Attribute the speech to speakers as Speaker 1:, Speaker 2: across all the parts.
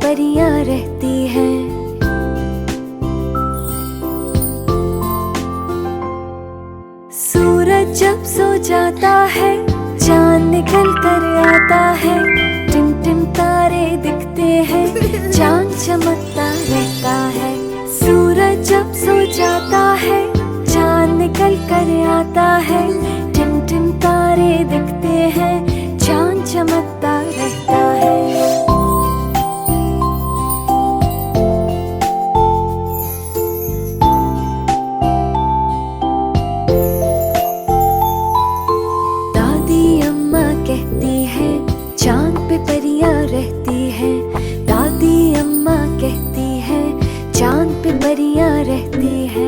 Speaker 1: परियां रहती हैं। सूरज जब सो जाता है, चांद निकल कर आता है, टिम टिम तारे दिखते हैं, चांद चमकता रहता है। सूरज जब सो जाता है, चांद निकल कर आता है, टिम टिम तारे दिखते हैं, चांद चमकता रहता है। कहती है चांद पे परियां रहती है। दादी अम्मा कहती है चांद पे परियां रहती है।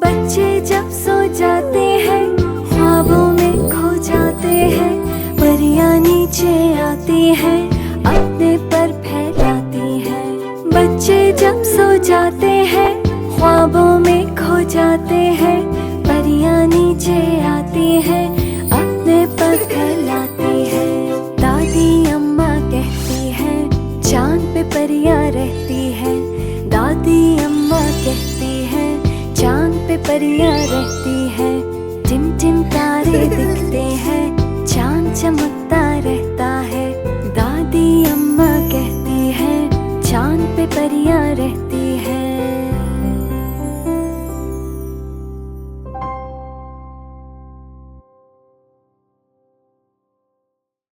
Speaker 1: बच्चे जब सो जाते हैं, ख्वाबों में खो जाते हैं, परियां नीचे आती हैं, अपने पर फैलाती हैं। बच्चे जब सो जाते हैं, ख्वाबों में खो जाते हैं, परियां नीचे आती हैं, अपने पर फैलाती हैं। दादी अम्मा कहती है चांद पे परियां रहती हैं। दादी अम्मा कहती है चांद पे परियां रहती